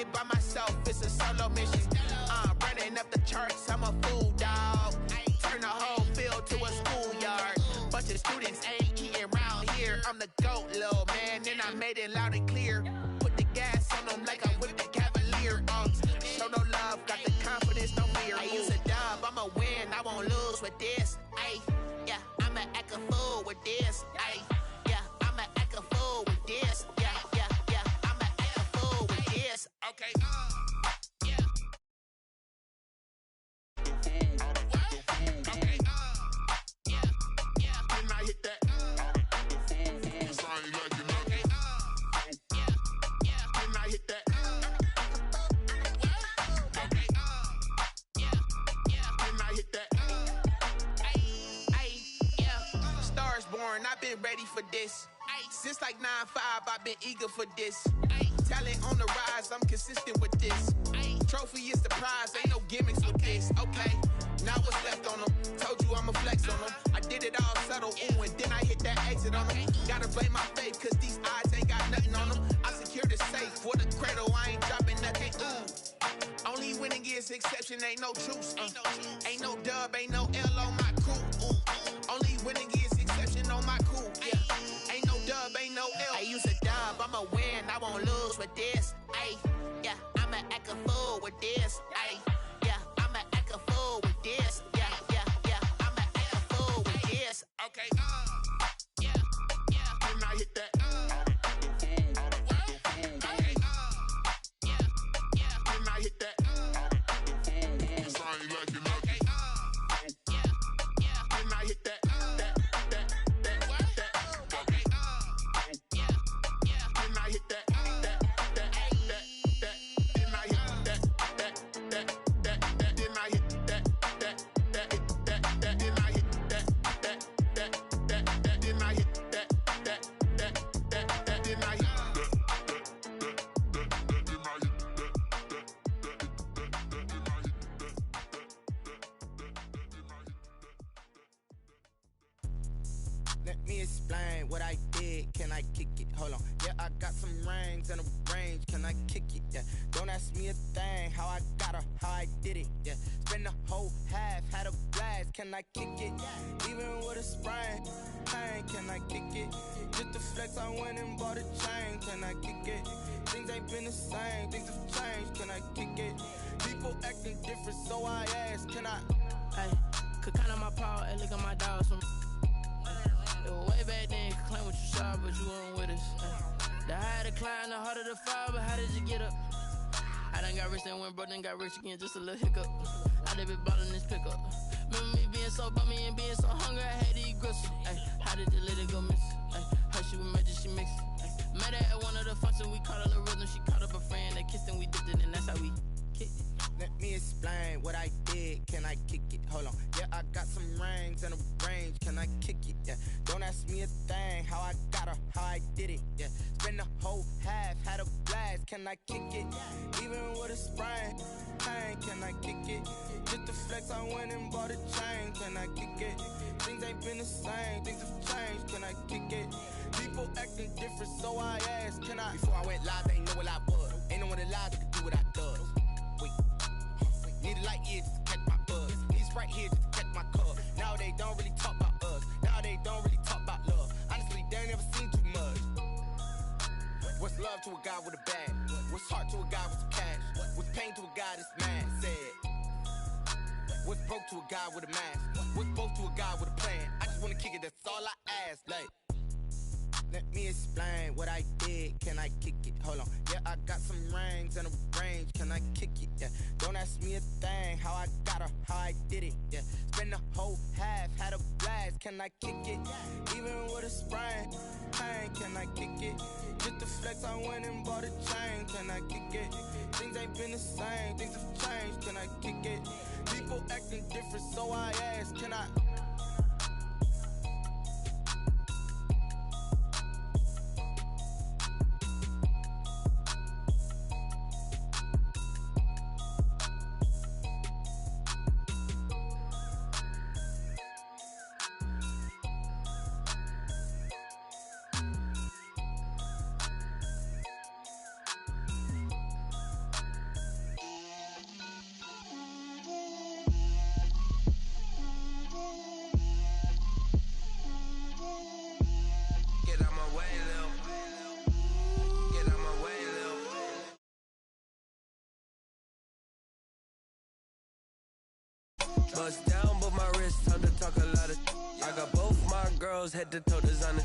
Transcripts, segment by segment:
it by myself, it's a solo mission. Running up the charts, I'm a fool, dog. Turn the whole field to a schoolyard. Bunch of students ain't eating round here. I'm the GOAT, little man, and I made it loud and clear. Put the gas on them like I whipped the Cavalier. Show no love, got the confidence, no fear. I use a dub, I'ma win, I won't lose with this. Ay, yeah, I'ma act a fool with this. Ay, yeah, I'ma act a fool with this. Yeah, yeah, yeah, I'ma act a fool with this. Okay, yeah. Okay, yeah, yeah. When I hit that, it's I ain't like it. Okay, yeah, yeah. When I hit that. Okay, yeah, yeah. When I hit that. Yeah. Stars born, I've been ready for this. Since like 9-5, I've been eager for this. Talent on the rise, I'm consistent with this. Trophy is the prize, ain't no gimmicks with this. Okay, now what's left on them? Told you I'ma flex on them. I did it all subtle, ooh, and then I hit that exit on them. Gotta blame my faith, cause these odds ain't got nothing on them. I secured the safe for the cradle, I ain't dropping nothing, ooh. Only winning is exception, ain't no truce. Ain't no dub, ain't no L on my crew, ooh. Only winning is exception on my crew, yeah. Ain't no dub, ain't no L. I use a dub, I'ma win, I won't lose with this. Ay, yeah, I'ma act a fool with this. Ay, yeah, I'ma act a fool with this. Yeah, yeah, yeah, I'ma act a fool with this. Okay, yeah, yeah. When I hit that. Okay, yeah, yeah. When I hit that. It's I ain't like it. Okay, yeah, yeah. When I hit that. Let me explain what I did. Can I kick it? Hold on. Yeah, I got some rings and a range. Can I kick it? Yeah. Don't ask me a thing. How I got her, how I did it. Yeah. Spend the whole half, had a blast. Can I kick it? Even with a sprain. Pain, can I kick it? Just to flex, I went and bought a chain. Can I kick it? Things ain't been the same. Things have changed. Can I kick it? People acting different, so I ask. Can I? Hey, could count on my power and look at my dogs from. Way back then, you could claim what you saw, but you weren't with us. The higher the climb, the harder the fall, but how did you get up? I done got rich, then went broke, then got rich again, just a little hiccup. I done been ballin' this pickup. Remember me being so bummy and being so hungry, I had to eat gristle. Ay, how did the lady go miss? Ay, her she was magic, she mixed. Met her at one of the functions, we caught a little rhythm, she caught up a friend, they kissed and we dipped it, and that's how we kicked it. Let me explain what I did. Can I kick it? Hold on. Yeah, I got some rings and a range. Can I kick it? Yeah. Don't ask me a thing. How I got her, how I did it. Yeah. Spend the whole half, had a blast. Can I kick it? Even with a sprain. Pain, can I kick it? Just to flex, I went and bought a chain. Can I kick it? Things ain't been the same. Things have changed. Can I kick it? People acting different, so I asked. Can I? Before I went live, they ain't know what I was. Ain't no one alive that could do what I does. Need a light here just to catch my buzz. Need Sprite here just to catch my cup. Now they don't really talk about us. Now they don't really talk about love. Honestly, they ain't never seen too much. What's love to a guy with a bag? What's heart to a guy with some cash? What's pain to a guy that's mad? Said. What's broke to a guy with a mask? What's both to a guy with a plan? I just wanna kick it, that's all I ask. Like, let me explain what I did. Can I kick it? Hold on. Yeah, I got some rings and a range. Can I kick it? Yeah. Don't ask me a thing. How I got her, how I did it. Yeah. Spend the whole half, had a blast. Can I kick it? Even with a sprain. Pain, can I kick it? Just to flex, I went and bought a chain. Can I kick it? Things ain't been the same. Things have changed. Can I kick it? People acting different, so I ask. Can I? Bust down, but my wrist, time to talk a lot of. I got both my girls head to toe designer.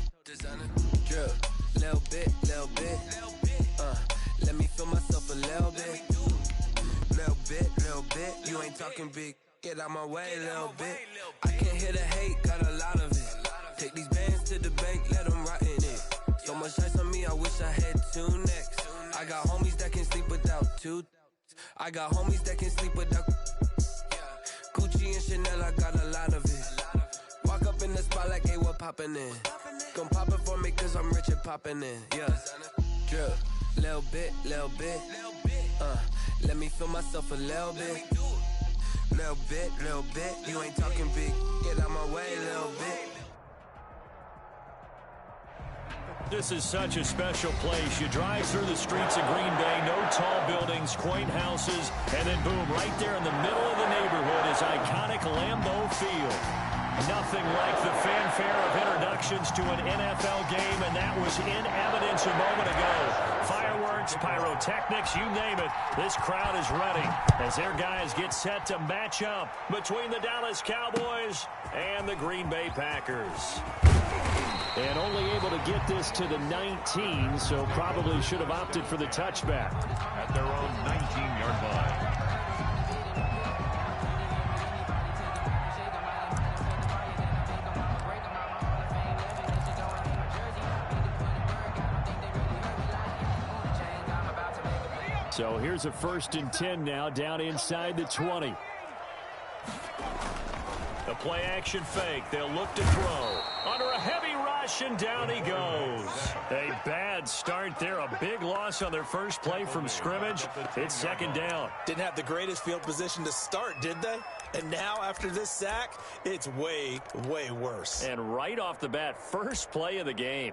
Drip, little bit. Let me feel myself a little bit. Little bit. You ain't talking big. Get out my way, little bit. I can't hear the hate, got a lot of it. Take these bands to the bank, let them rot in it. So much ice on me, I wish I had 2 necks. I got homies that can sleep without 2. I got homies that can sleep without Gucci and Chanel, I got a lot of it. Walk up in the spot like, hey, what poppin' in? Come pop it for me, cause I'm rich and poppin' in. Yeah, drip, little bit. Let me feel myself a little bit. Little bit. You ain't talking big. Get out my way, little bit. This is such a special place. You drive through the streets of Green Bay, no tall buildings, quaint houses, and then boom, right there in the middle of the neighborhood is iconic Lambeau Field. Nothing like the fanfare of introductions to an NFL game, and that was in evidence a moment ago. Fireworks, pyrotechnics, you name it. This crowd is ready as their guys get set to match up between the Dallas Cowboys and the Green Bay Packers. And only able to get this to the 19, so probably should have opted for the touchback. At their own 19-yard line. So here's a 1st and 10 now, down inside the 20. The play action fake. They'll look to throw. Under a heavy rush, and down he goes. A bad start there. A big loss on their first play from scrimmage. It's 2nd down. Didn't have the greatest field position to start, did they? And now, after this sack, it's way, way worse. And right off the bat, first play of the game.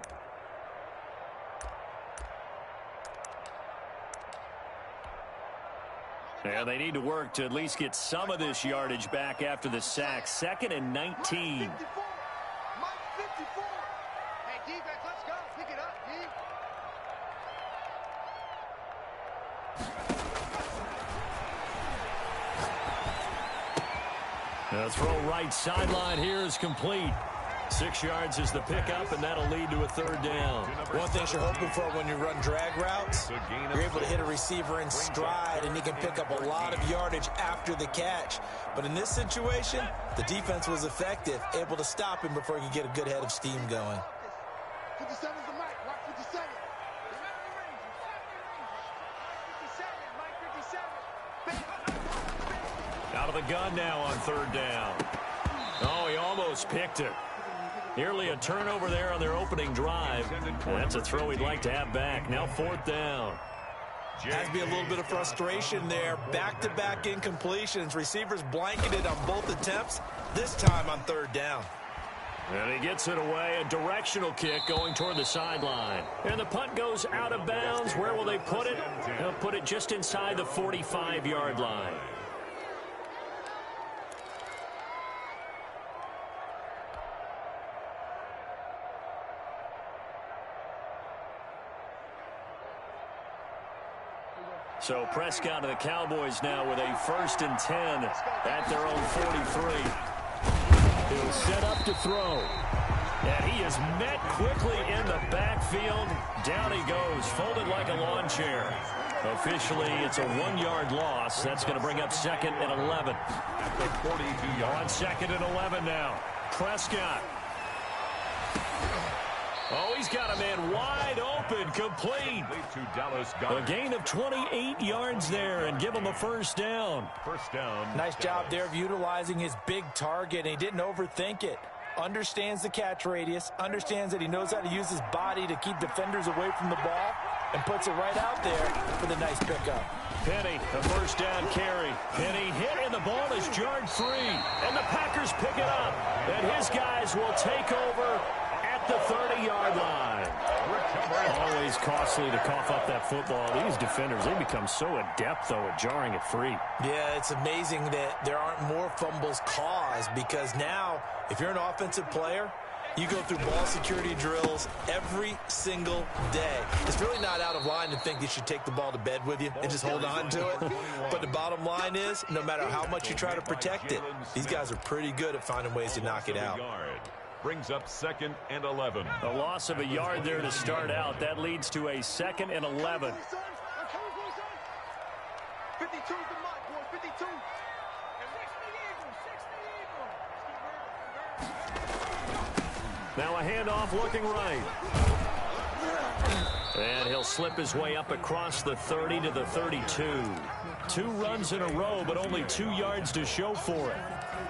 And they need to work to at least get some of this yardage back after the sack. 2nd and 19. Mike 54. Hey, defense, let's go. Pick it up, D. The throw right sideline here is complete. 6 yards is the pickup, and that'll lead to a 3rd down. One thing you're hoping for when you run drag routes, you're able to hit a receiver in stride, and he can pick up a lot of yardage after the catch. But in this situation, the defense was effective, able to stop him before he could get a good head of steam going. 57's the mic. Watch 57. Out of the gun now on 3rd down. Oh, he almost picked it. Nearly a turnover there on their opening drive. And that's a throw he'd like to have back. Now 4th down. Has to be a little bit of frustration there. Back-to-back incompletions. Receivers blanketed on both attempts, this time on 3rd down. And he gets it away. A directional kick going toward the sideline. And the punt goes out of bounds. Where will they put it? They'll put it just inside the 45-yard line. So Prescott of the Cowboys now with a 1st and 10 at their own 43. He'll set up to throw. And he is met quickly in the backfield. Down he goes, folded like a lawn chair. Officially, it's a 1-yard loss. That's going to bring up 2nd and 11. At the 42-yard. On 2nd and 11 now. Prescott. Oh, he's got a man wide open, complete. A gain of 28 yards there and give him a 1st down. 1st down. Nice job there of utilizing his big target, and he didn't overthink it. Understands the catch radius, understands that he knows how to use his body to keep defenders away from the ball, and puts it right out there for the nice pickup. Penny, the 1st down carry. Penny hit, and the ball is jarred free. And the Packers pick it up, and his guys will take over at the 30-yard line. Always costly to cough up that football. These defenders, they become so adept, though, at jarring it free. Yeah, it's amazing that there aren't more fumbles caused, because now, if you're an offensive player, You go through ball security drills every single day. It's really not out of line to think you should take the ball to bed with you and just hold on to it. But the bottom line is, no matter how much you try to protect it, these guys are pretty good at finding ways to knock it out. Brings up 2nd and 11. A loss of a yard there to start out. That leads to a 2nd and 11. 52's the mark, boys. 52. Now a handoff looking right. And he'll slip his way up across the 30 to the 32. 2 runs in a row, but only 2 yards to show for it.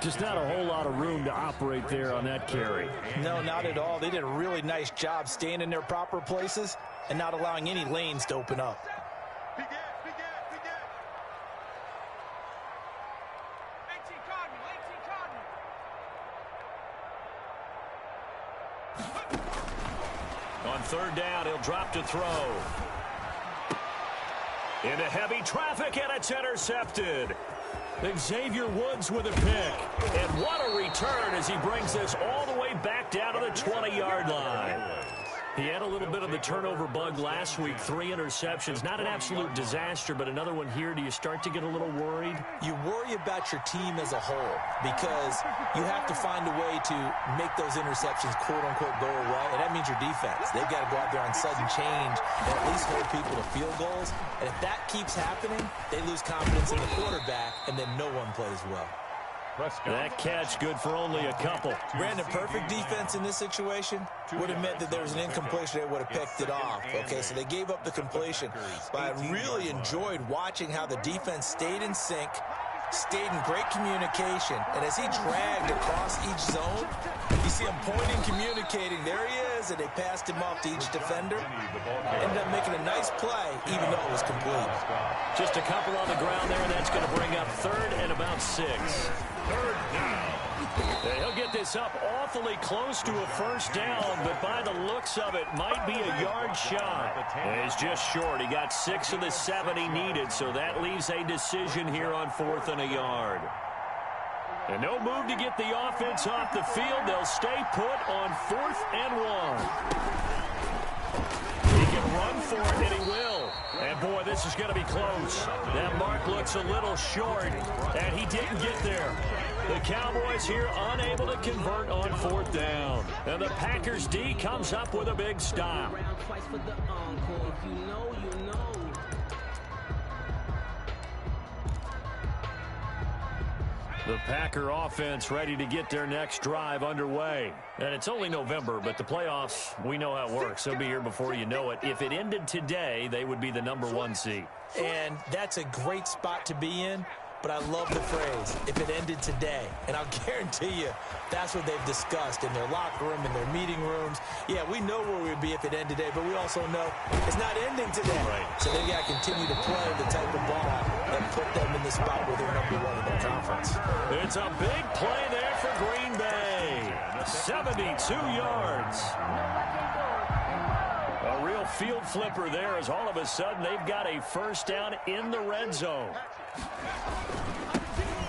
Just not a whole lot of room to operate there on that carry. No, not at all. They did a really nice job staying in their proper places and not allowing any lanes to open up. On 3rd down, he'll drop to throw. Into heavy traffic, and it's intercepted. Xavier Woods with a pick. And what a return as he brings this all the way back down to the 20-yard line. He had a little bit of the turnover bug last week. 3 interceptions. Not an absolute disaster, but another one here. Do you start to get a little worried? You worry about your team as a whole because you have to find a way to make those interceptions, quote-unquote, go away, and that means your defense. They've got to go out there on sudden change and at least hold people to field goals. And if that keeps happening, they lose confidence in the quarterback, and then no one plays well. That catch good for only a couple. Brandon, perfect defense in this situation would have meant that there was an incompletion. They would have picked it off. Okay, so they gave up the completion. But I really enjoyed watching how the defense stayed in sync, stayed in great communication, and as he dragged across each zone, you see him pointing, communicating. There he is, and they passed him off to each defender. Ended up making a nice play, even though it was complete. Just a couple on the ground there, and that's going to bring up 3rd and about 6. 3rd down. He'll get this up awfully close to a 1st down, but by the looks of it, might be a yard shy. He's just short. He got 6 of the 7 he needed, so that leaves a decision here on 4th and a yard. And no move to get the offense off the field. They'll stay put on 4th and 1. He can run for it, and he will. And, boy, this is going to be close. That mark looks a little short, and he didn't get there. The Cowboys here unable to convert on 4th down. And the Packers D comes up with a big stop. The Packer offense ready to get their next drive underway. And it's only November, but the playoffs, we know how it works. They'll be here before you know it. If it ended today, they would be the #1 seed. And that's a great spot to be in. But I love the phrase, if it ended today. And I'll guarantee you, that's what they've discussed in their locker room, in their meeting rooms. Yeah, we know where we'd be if it ended today, but we also know it's not ending today. Right. So they've got to continue to play the type of ball that put them in the spot where they're #1 in their conference. It's a big play there for Green Bay. 72 yards. A real field flipper there as all of a sudden they've got a 1st down in the red zone.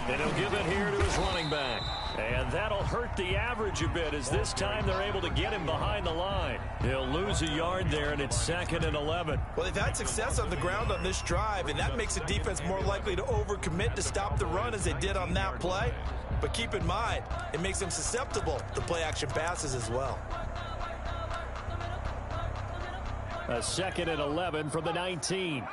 And he'll give it here to his running back. And that'll hurt the average a bit as this time they're able to get him behind the line. He'll lose a yard there, and it's 2nd and 11. Well, they've had success on the ground on this drive, and that makes the defense more likely to overcommit to stop the run as they did on that play. But keep in mind, it makes them susceptible to play-action passes as well. A 2nd and 11 from the 19.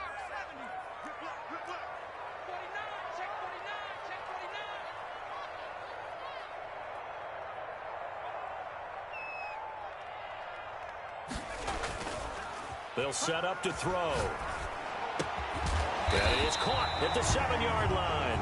They'll set up to throw. And it is caught at the 7-yard line.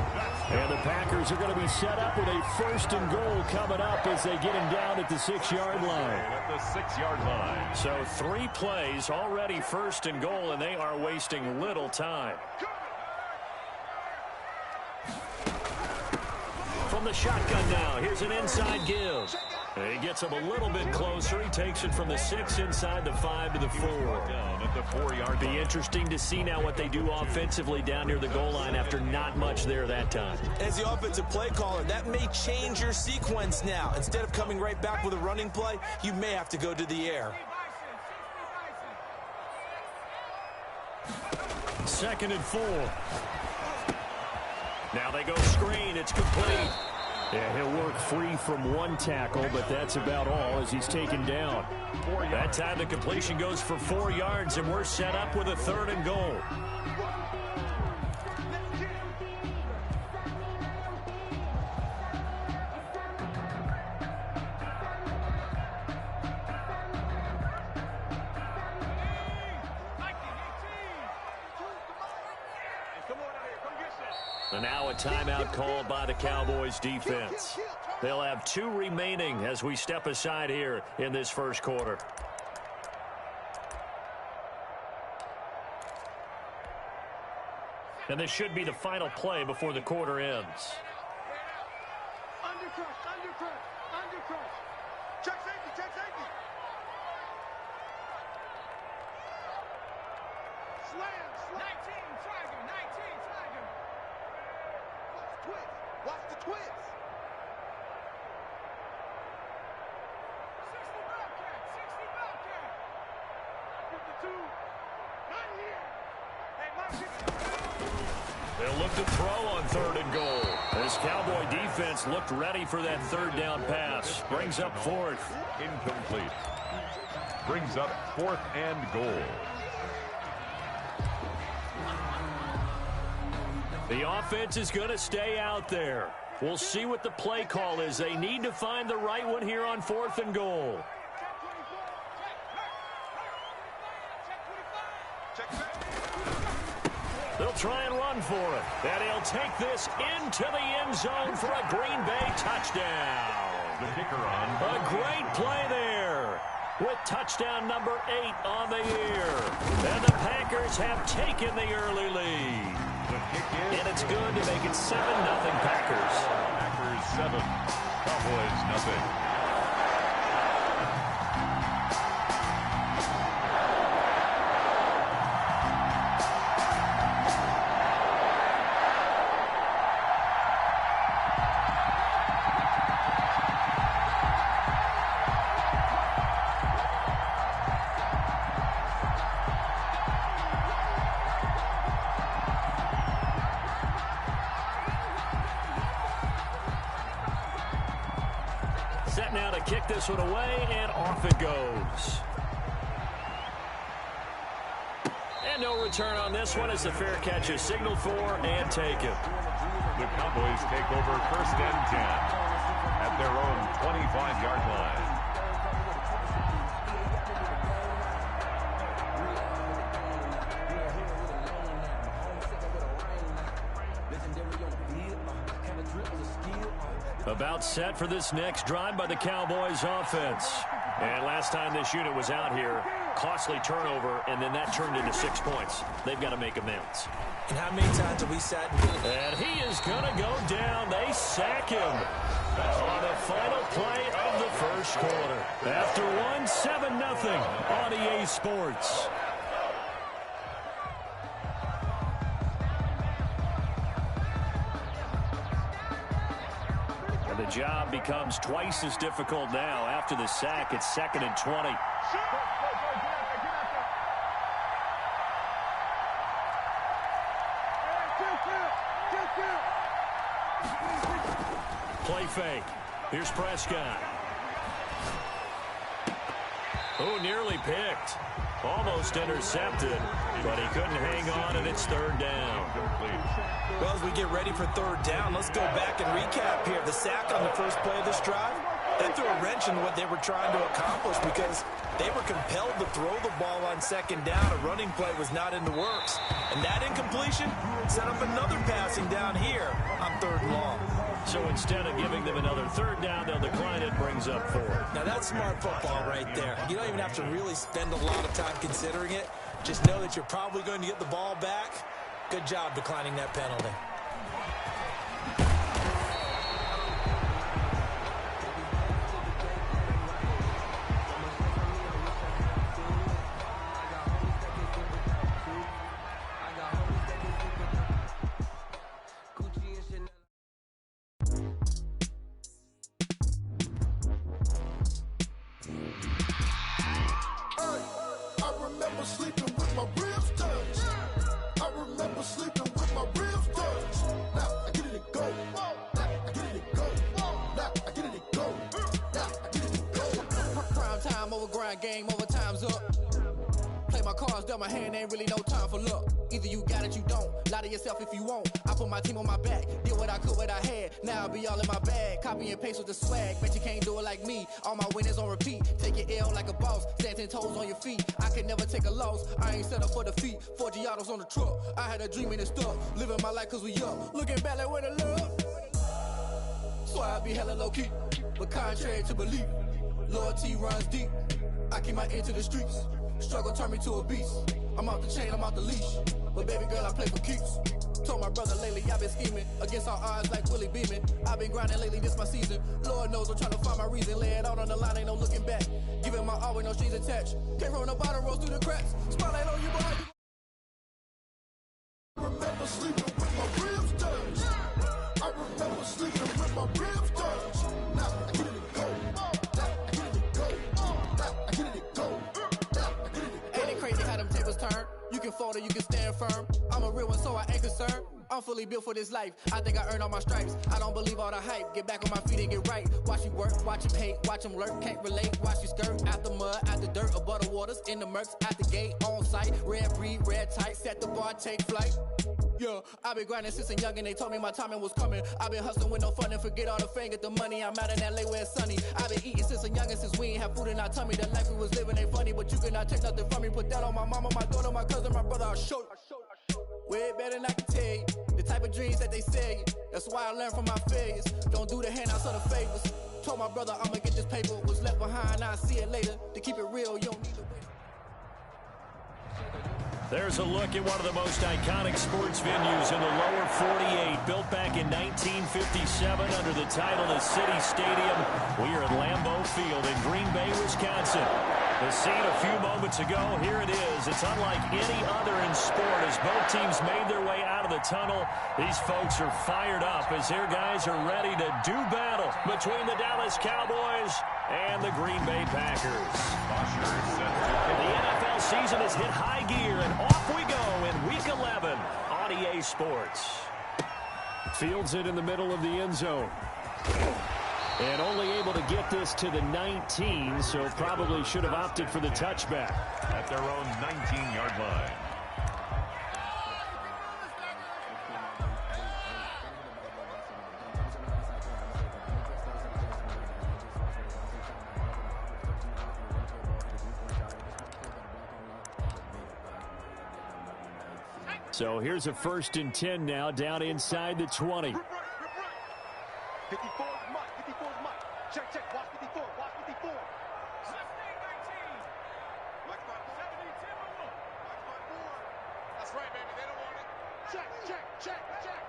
And the Packers are going to be set up with a 1st and goal coming up as they get him down at the 6-yard line. At the 6-yard line. So 3 plays already 1st and goal, and they are wasting little time. From the shotgun now, here's an inside give. He gets him a little bit closer. He takes it from the 6 inside the 5 to the 4. Down at the 4-yard line. Be interesting to see now what they do offensively down near the goal line after not much there that time. As the offensive play caller, that may change your sequence now. Instead of coming right back with a running play, you may have to go to the air. 2nd and 4. Now they go screen. It's complete. Yeah, he'll work free from one tackle, but that's about all as he's taken down. That time the completion goes for 4 yards, and we're set up with a 3rd and goal. And now a timeout called by the Cowboys defense. They'll have 2 remaining as we step aside here in this first quarter. And this should be the final play before the quarter ends. Undercrush. Check safety. Slam. 19, Tiger. Watch the twist. 60 Bobcat. 52. Not here. Hey, They'll look to throw on 3rd and goal. This Cowboy defense looked ready for that 3rd down pass. Brings up 4th. Incomplete. Brings up 4th and goal. The offense is going to stay out there. We'll see what the play call is. They need to find the right one here on 4th and goal. They'll try and run for it. And he'll take this into the end zone for a Green Bay touchdown. The kicker on. A great play there with touchdown number 8 on the year. And the Packers have taken the early lead. And it's good to make it 7-0 Packers. Packers 7. Cowboys 0. Set now to kick this one away, and off it goes. And no return on this one as the fair catch is signaled for and taken. The Cowboys take over 1st and 10 at their own 25-yard line. About set for this next drive by the Cowboys offense. And last time this unit was out here, costly turnover, and then that turned into 6 points. They've got to make amends. And how many times have we sat and he is going to go down. They sack him on the final play of the first quarter. After one, 7-0 on EA Sports. The job becomes twice as difficult now. After the sack, it's 2nd and 20. Play fake. Here's Prescott. Oh, nearly picked. Almost intercepted, but he couldn't hang on, and it's 3rd down. Well, as we get ready for 3rd down, let's go back and recap here. The sack on the first play of this drive, that threw a wrench in what they were trying to accomplish because they were compelled to throw the ball on 2nd down. A running play was not in the works. And that incompletion set up another passing down here on 3rd and long. So instead of giving them another 3rd down, they'll decline it, brings up 4th. Now that's smart football right there. You don't even have to really spend a lot of time considering it. Just know that you're probably going to get the ball back. Good job declining that penalty. I remember sleeping with my ribs touched. I remember sleeping with my ribs touched. Now I get it and go. Now I get it and go. Now I get it and go. Now I get it and go. Prime time over grind game, over time's up. Play my cards, dealt my hand, ain't really no time for luck. Either you got it, you don't. Lie to yourself if you won't. I put my team on my back, did what I could, what I had. Now I'll be all in my bag, copy and paste with the swag. Bet you can't do it like me. All my winners on repeat. Take your L like a boss, stand 10 toes on your feet. I can never take a loss. I ain't set up for defeat. 4 Giottos on the truck. I had a dream and it stuck. Living my life cause we up. Looking back like where the love. So I be hella low key, but contrary to belief, loyalty runs deep. I keep my ear to the streets. Struggle turned me to a beast. I'm off the chain, I'm off the leash. But baby girl, I play for keeps. Told my brother lately, I've been scheming against all odds like Willie Beeman. I've been grinding lately, this my season. Lord knows I'm trying to find my reason. Lay it out on the line, ain't no looking back. Giving my all with no strings attached. Can't roll no bottle, rolls through the cracks. Spotlight on you, boy. I remember sleeping with my ribs touched. I remember sleeping with my ribs touched. Now I get it and go. Now I get it and go. Now I get it and go. Now I get it and go. Ain't it crazy how them tables turn? You can fold or you can stand firm. I'm a real one, so I ain't concerned. I'm fully built for this life. I think I earned all my stripes. I don't believe all the hype. Get back on my feet and get right. Watch you work, watch him hate, watch him lurk. Can't relate, watch you skirt. Out the mud, out the dirt, above the waters, in the murks, at the gate, on site. Red breed, red tight, set the bar, take flight. Yeah, I've been grinding since a youngin', they told me my timing was coming. I've been hustling with no fun and forget all the fame, get the money. I'm out in LA where it's sunny. I've been eating since a youngin', since we ain't have food in our tummy. The life we was living ain't funny, but you cannot take nothing from me. Put that on my mama, my daughter, my cousin, my brother, I'll show you. Way better than I can tell you. The type of dreams that they sell you. That's why I learned from my failures. Don't do the handouts or the favors. Told my brother I'ma get this paper. Was left behind, I'll see it later. To keep it real, you don't need to wait. There's a look at one of the most iconic sports venues in the lower 48, built back in 1957 under the title of City Stadium. We are at Lambeau Field in Green Bay, Wisconsin. The scene a few moments ago, here it is. It's unlike any other in sport as both teams made their way out of the tunnel. These folks are fired up as their guys are ready to do battle between the Dallas Cowboys and the Green Bay Packers. The NFL season has hit high gear, and off we go in Week 11 on EA Sports. Fields it in the middle of the end zone. And only able to get this to the 19, so probably should have opted for the touchback. At their own 19-yard line. So here's a 1st and 10 now, down inside the 20. 54 is Mike. 54 is Mike. Check, check. Watch 54. Watch 54. 16, 19. Mike's by 4. 70, 10 more. Mike's by 4. That's right, baby. They don't want it. Check, check, check, check.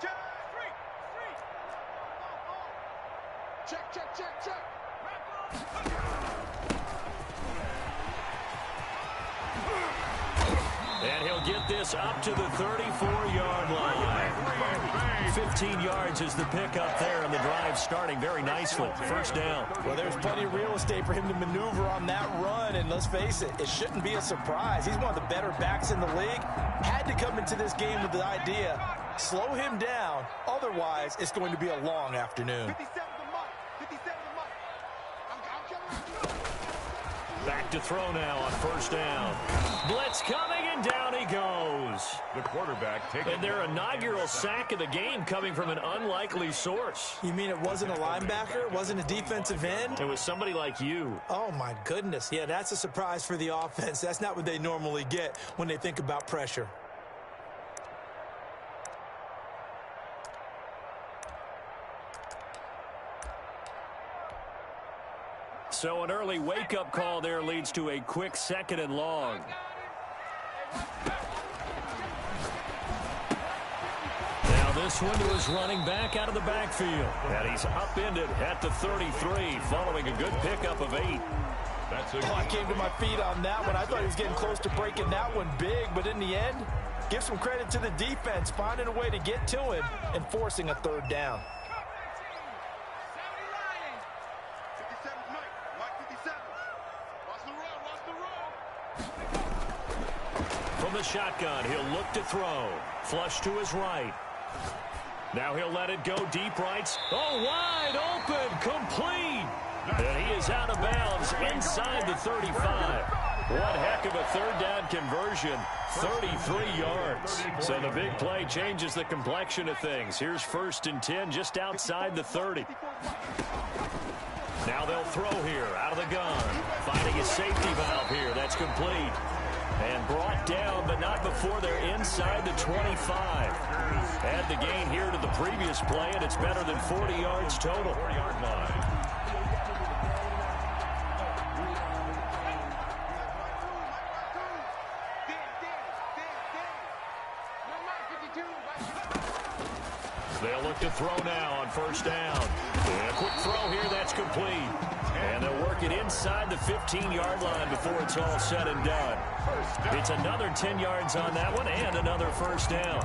Check. Street, street. Check, check, check, check. And he'll get this up to the 34-yard line. 15 yards is the pickup there, and the drive starting very nicely. 1st down. Well, there's plenty of real estate for him to maneuver on that run, and let's face it, it shouldn't be a surprise. He's one of the better backs in the league. Had to come into this game with the idea, slow him down, otherwise it's going to be a long afternoon. 57 to Mike. 57 to Mike. Back to throw now on 1st down. Blitz coming, and down he goes. The quarterback taking... And their inaugural sack of the game coming from an unlikely source. You mean it wasn't a linebacker? It wasn't a defensive end? It was somebody like you. Oh, my goodness. Yeah, that's a surprise for the offense. That's not what they normally get when they think about pressure. So an early wake-up call there leads to a quick 2nd and long. Now this one to his running back out of the backfield. And he's upended at the 33 following a good pickup of 8. That's a... I came to my feet on that one. I thought he was getting close to breaking that one big, but in the end, give some credit to the defense, finding a way to get to him and forcing a 3rd down. 57 Mike. From the shotgun, he'll look to throw. Flush to his right. Now he'll let it go deep right. Oh, wide open, complete. And he is out of bounds inside the 35. One heck of a third down conversion, 33 yards. So the big play changes the complexion of things. Here's 1st and 10 just outside the 30. Now they'll throw here out of the gun. Finding a safety valve here. That's complete. And brought down, but not before they're inside the 25. Add the gain here to the previous play, and it's better than 40 yards total. 4-yard line. They'll look to throw now on 1st down. And a quick throw here, that's complete. And they'll work it inside the 15-yard line before it's all said and done. It's another 10 yards on that one and another 1st down.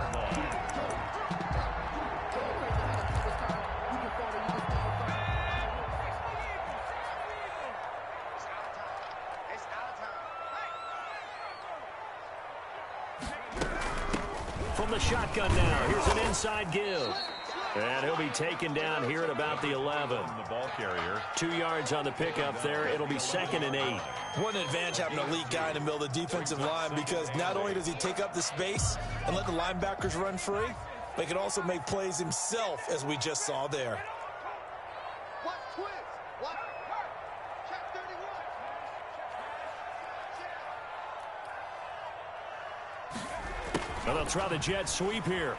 From the shotgun now, here's an inside give. And he'll be taken down here at about the 11. The ball carrier. 2 yards on the pickup there. It'll be 2nd and 8. What an advantage having an elite guy in the middle of the defensive line, because not only does he take up the space and let the linebackers run free, but he can also make plays himself, as we just saw there. Watch twins. Watch. Check 31. Now they'll try the jet sweep here.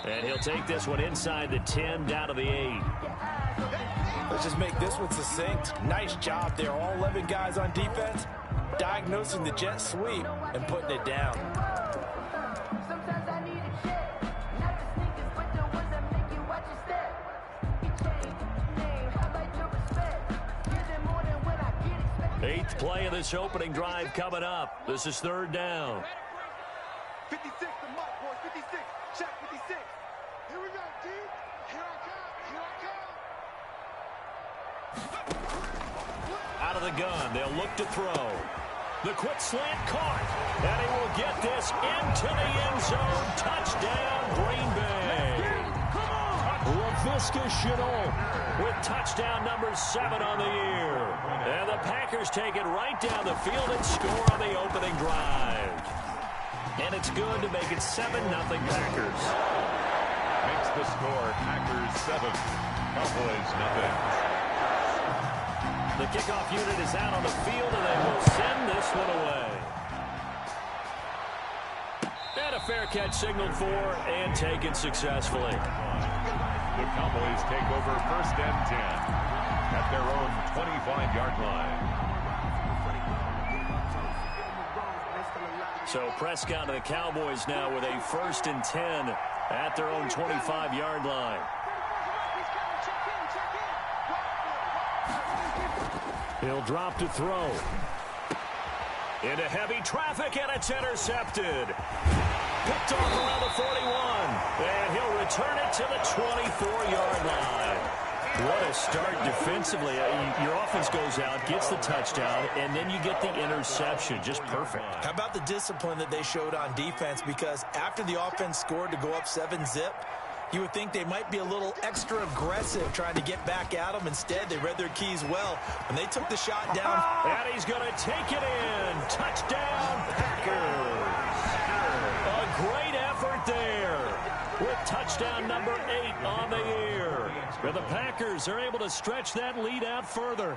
And he'll take this one inside the 10, down to the 8. Let's just make this one succinct. Nice job there. All 11 guys on defense diagnosing the jet sweep and putting it down. Eighth play of this opening drive coming up. This is 3rd down. 56, the mark, boys. 56. Check 56. Here we go, D. Here I come. Here I come. Out of the gun, they'll look to throw. The quick slant caught. And he will get this into the end zone. Touchdown, Green Bay. LaVisca Chenault with touchdown number 7 on the year. And the Packers take it right down the field and score on the opening drive. And it's good to make it 7-0 Packers. Makes the score Packers 7, Cowboys 0. The kickoff unit is out on the field, and they will send this one away. And a fair catch signaled for and taken successfully. The Cowboys take over 1st and 10 at their own 25-yard line. So Prescott and the Cowboys now with a 1st and 10 at their own 25-yard line. He'll drop to throw. Into heavy traffic, and it's intercepted. Picked off around the 41. And he'll return it to the 24-yard line. What a start defensively. Your offense goes out, gets the touchdown, and then you get the interception. Just perfect. How about the discipline that they showed on defense? Because after the offense scored to go up 7-zip, you would think they might be a little extra aggressive trying to get back at them. Instead, they read their keys well. When they took the shot down. And he's going to take it in. Touchdown, Packers. A great effort there with touchdown number 8 on the year. And the Packers are able to stretch that lead out further.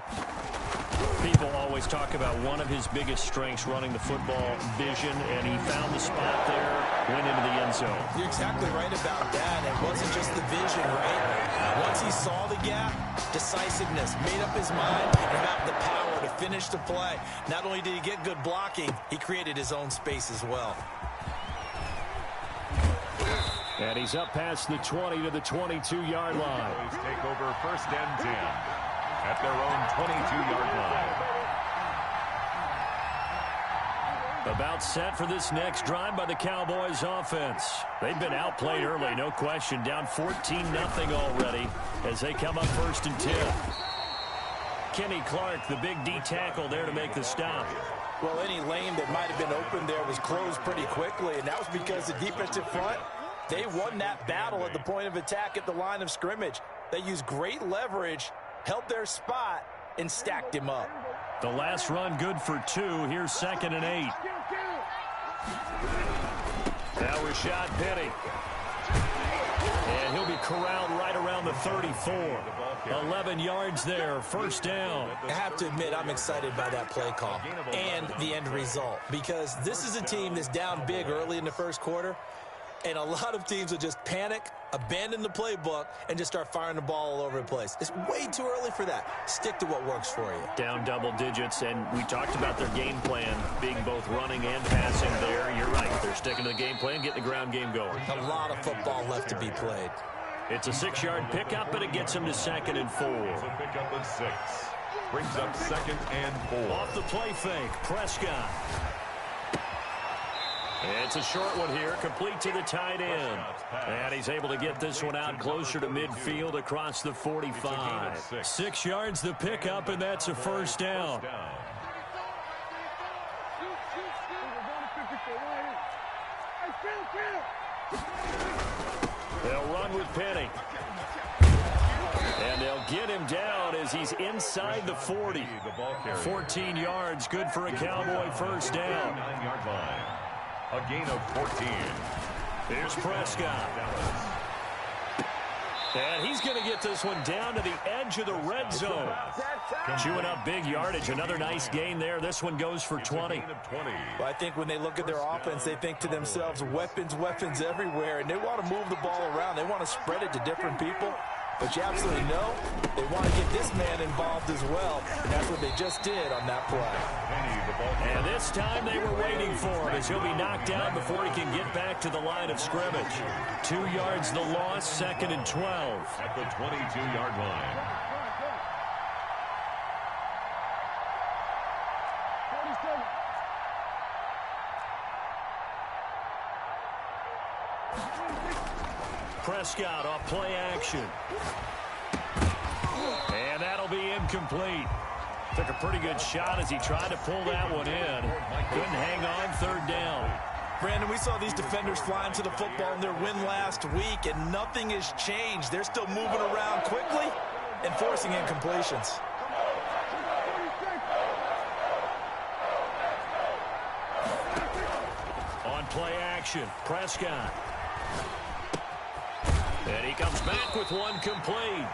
People always talk about one of his biggest strengths, running the football, vision, and he found the spot there, went into the end zone. You're exactly right about that. It wasn't just the vision, right? Once he saw the gap, decisiveness, made up his mind, and got the power to finish the play. Not only did he get good blocking, he created his own space as well. And he's up past the 20 to the 22-yard line. Cowboys take over 1st and 10 at their own 22-yard line. About set for this next drive by the Cowboys offense. They've been outplayed early, no question. Down 14-0 already as they come up 1st and 10. Kenny Clark, the big D tackle there to make the stop. Well, any lane that might have been open there was closed pretty quickly, and that was because the defensive front, they won that battle at the point of attack at the line of scrimmage. They used great leverage, held their spot, and stacked him up. The last run good for 2. Here's 2nd and 8. Now Rashad Penny. And he'll be corralled right around the 34. 11 yards there, first down. I have to admit, I'm excited by that play call and the end result, because this is a team that's down big early in the first quarter, and a lot of teams will just panic, abandon the playbook, and just start firing the ball all over the place. It's way too early for that. Stick to what works for you. Down double digits, and we talked about their game plan being both running and passing there. You're right. They're sticking to the game plan, getting the ground game going. A lot of football left to be played. It's a 6-yard pickup, and it gets him to 2nd and 4. It's a pickup of 6. Brings up 2nd and 4. Off the play fake, Prescott. It's a short one here, complete to the tight end. And he's able to get this one out closer to midfield across the 45. 6 yards the pickup, and that's a first down. They'll run with Penny. And they'll get him down as he's inside the 40. 14 yards, good for a Cowboy first down. 9-yard line. A gain of 14. Here's Prescott. And he's going to get this one down to the edge of the red zone. Chewing up big yardage. Another nice gain there. This one goes for 20. Well, I think when they look at their offense, they think to themselves, weapons, weapons everywhere. And they want to move the ball around. They want to spread it to different people. But you absolutely know they want to get this man involved as well. And that's what they just did on that play. And this time they were waiting for him as he'll be knocked down before he can get back to the line of scrimmage. 2 yards the loss, 2nd and 12. At the 22-yard line. Prescott off play action. And that'll be incomplete. Took a pretty good shot as he tried to pull that one in. Couldn't hang on, 3rd down. Brandon, we saw these defenders flying to the football in their win last week, and nothing has changed. They're still moving around quickly and forcing incompletions. On play action, Prescott. And he comes back with one complete.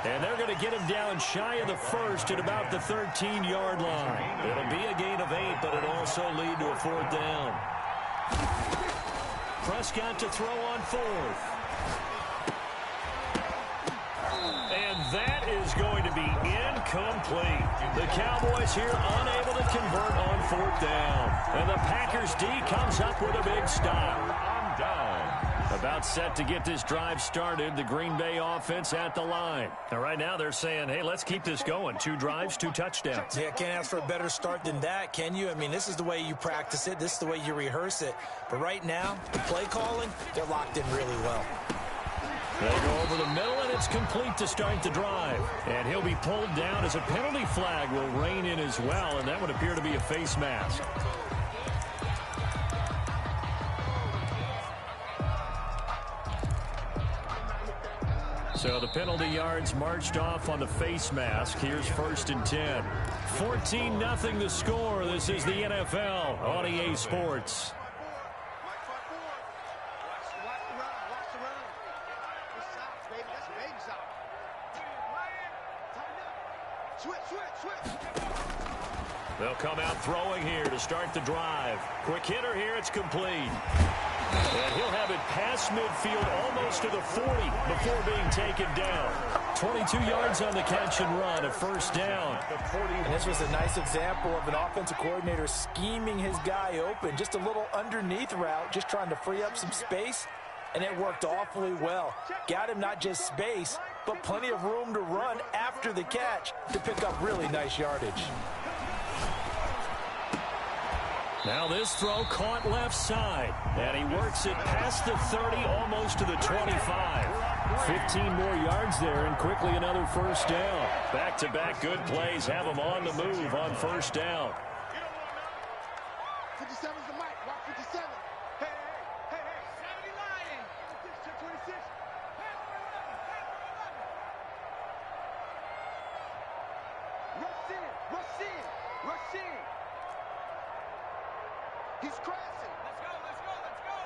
And they're going to get him down shy of the 1st at about the 13-yard line. It'll be a gain of 8, but it'll also lead to a 4th down. Prescott to throw on 4th. And that is going to be incomplete. The Cowboys here unable to convert on 4th down. And the Packers D comes up with a big stop. On down. About set to get this drive started. The Green Bay offense at the line. Now, right now they're saying, hey, let's keep this going. 2 drives, 2 touchdowns. Yeah, can't ask for a better start than that, can you? I mean, this is the way you practice it. This is the way you rehearse it. But right now, the play calling, they're locked in really well. They go over the middle, and it's complete to start the drive. And he'll be pulled down as a penalty flag will rein in as well, and that would appear to be a face mask. So the penalty yards marched off on the face mask. Here's 1st and 10. 14-0 the score. This is the NFL on EA Sports. They'll come out throwing here to start the drive. Quick hitter here. It's complete. And he'll have it past midfield almost to the 40 before being taken down. 22 yards on the catch and run, a 1st down. And this was a nice example of an offensive coordinator scheming his guy open. Just a little underneath route, just trying to free up some space. And it worked awfully well. Got him not just space, but plenty of room to run after the catch to pick up really nice yardage. Now this throw caught left side, and he works it past the 30, almost to the 25. 15 more yards there, and quickly another 1st down. Back-to-back good plays have him on the move on 1st down. 57's the mic. Walk 57. Hey, hey, hey, hey. 70 Lion. 26, check 26. Rush in, rush in, rush in. He's crashing. Let's go, let's go, let's go.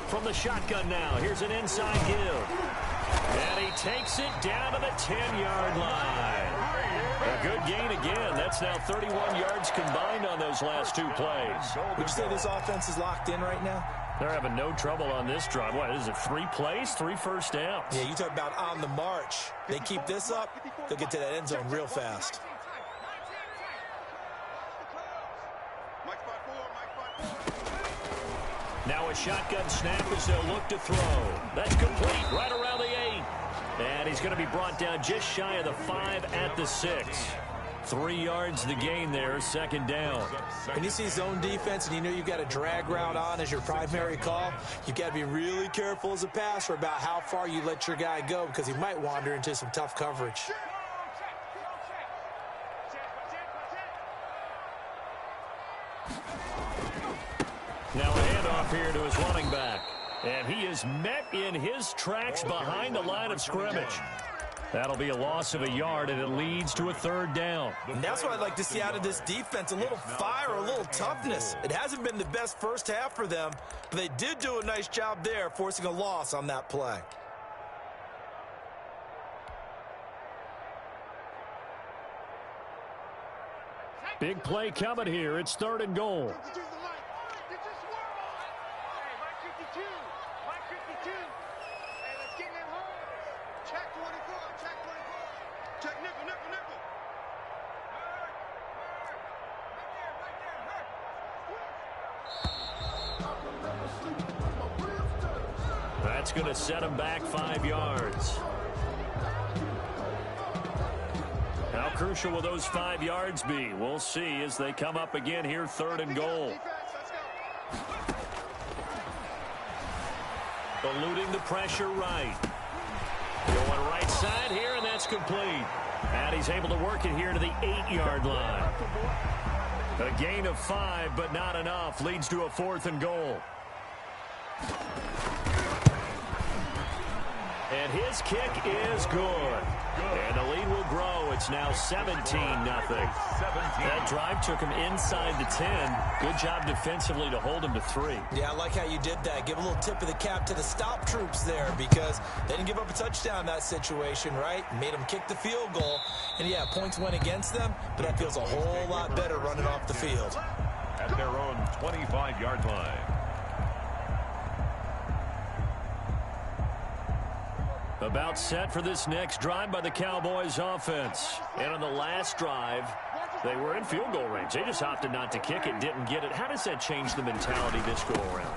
From the shotgun now, here's an inside give. And he takes it down to the 10-yard line. A good gain again. That's now 31 yards combined on those last two plays. Would you say this offense is locked in right now? They're having no trouble on this drive. What is it, 3 plays, 3 first downs? Yeah, you talk about on the march. They keep this up, they'll get to that end zone real fast. Now a shotgun snap as they'll look to throw. That's complete right around the 8. And he's going to be brought down just shy of the 5 at the 6. 3 yards the gain there, second down. When you see zone defense and you know you've got a drag route on as your primary call, you've got to be really careful as a passer about how far you let your guy go because he might wander into some tough coverage. Now a handoff here to his running back. And he is met in his tracks behind the line of scrimmage. That'll be a loss of a yard, and it leads to a third down. And that's what I'd like to see out of this defense, a little fire, a little toughness. It hasn't been the best first half for them, but they did do a nice job there, forcing a loss on that play. Big play coming here. It's 3rd and goal. That's going to set him back 5 yards. How crucial will those 5 yards be? We'll see as they come up again here, 3rd and goal. Eluding the pressure right. Going right side here, and that's complete. And he's able to work it here to the 8-yard line. A gain of 5, but not enough. Leads to a 4th and goal. And his kick is good. And the lead will grow. It's now 17-0. That drive took him inside the 10. Good job defensively to hold him to 3. Yeah, I like how you did that. Give a little tip of the cap to the stop troops there because they didn't give up a touchdown in that situation, right? Made them kick the field goal. And, yeah, points went against them, but that feels a whole lot better running off the field. At their own 25-yard line. About set for this next drive by the Cowboys offense. And on the last drive, they were in field goal range. They just opted not to kick it, didn't get it. How does that change the mentality this go around?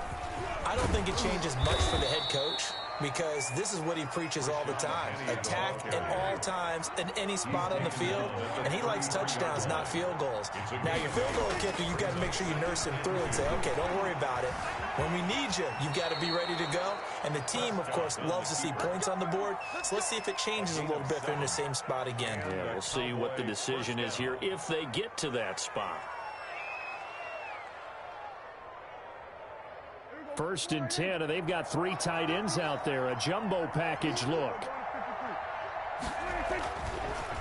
I don't think it changes much for the head coach because this is what he preaches all the time. Attack at all times in any spot on the field, and he likes touchdowns, not field goals. Now, your field goal kicker, you've got to make sure you nurse him through and say, okay, don't worry about it. When we need you, you've got to be ready to go. And the team, of course, loves to see points on the board. So let's see if it changes a little bit if they're in the same spot again. Yeah, we'll see what the decision is here if they get to that spot. 1st and 10, and they've got 3 tight ends out there. A jumbo package look.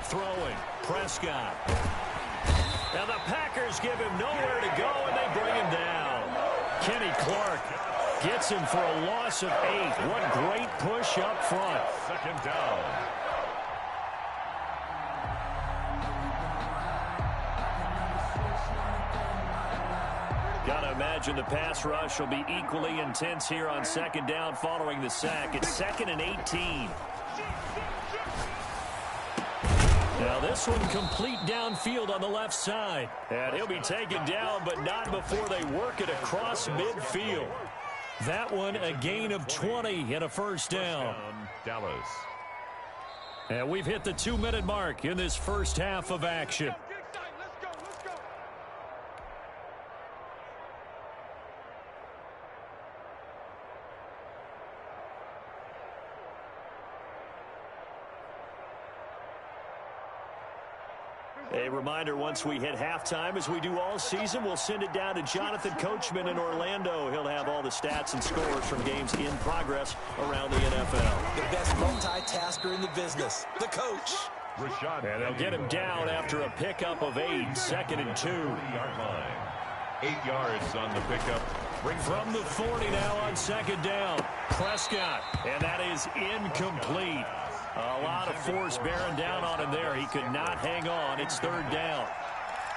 Throwing. Prescott. Now the Packers give him nowhere to go, and they bring him down. Kenny Clark gets him for a loss of 8. What great push up front. 2nd down. Gotta imagine the pass rush will be equally intense here on 2nd down following the sack. It's 2nd and 18. Now this one complete downfield on the left side. And he'll be taken down, but not before they work it across midfield. That one a gain of 20 and a 1st down. Dallas. And we've hit the 2-minute mark in this first half of action. A reminder, once we hit halftime, as we do all season, we'll send it down to Jonathan Coachman in Orlando. He'll have all the stats and scores from games in progress around the NFL. The best multitasker in the business, the coach. And they'll get him down after a pickup of 8, 2nd and 2. 40-yard line. 8 yards on the pickup. From the 40 now on 2nd down. Prescott, and that is incomplete. A lot of force bearing down on him there. He could not hang on. It's 3rd down.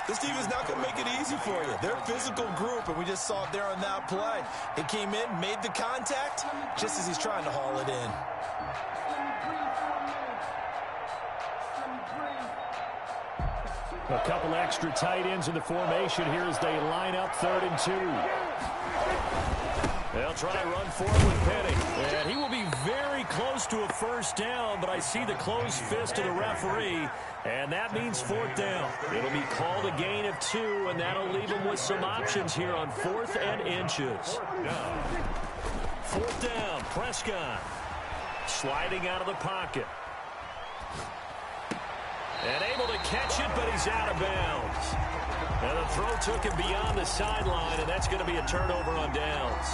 This team is not going to make it easy for you. They're a physical group, and we just saw it there on that play. It came in, made the contact, just as he's trying to haul it in. A couple extra tight ends in the formation here as they line up 3rd and 2. They'll try to run forward with Penny. And he will be very close to a 1st down, but I see the closed fist of the referee, and that means 4th down. It'll be called a gain of 2, and that'll leave them with some options here on 4th and inches. 4th down, Prescott. Sliding out of the pocket. And able to catch it, but he's out of bounds. And the throw took him beyond the sideline, and that's going to be a turnover on downs.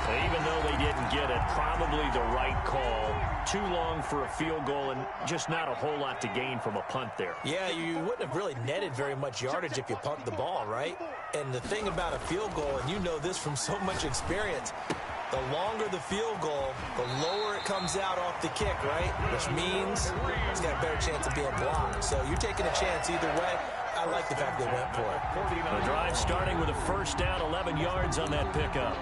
And even though they didn't get it, probably the right call. Too long for a field goal and just not a whole lot to gain from a punt there. Yeah, you wouldn't have really netted very much yardage if you pumped the ball, right? And the thing about a field goal, and you know this from so much experience, the longer the field goal, the lower it comes out off the kick, right? Which means it's got a better chance of being blocked. So you're taking a chance either way. I like the fact they went for it. The drive starting with a 1st down, 11 yards on that pickup.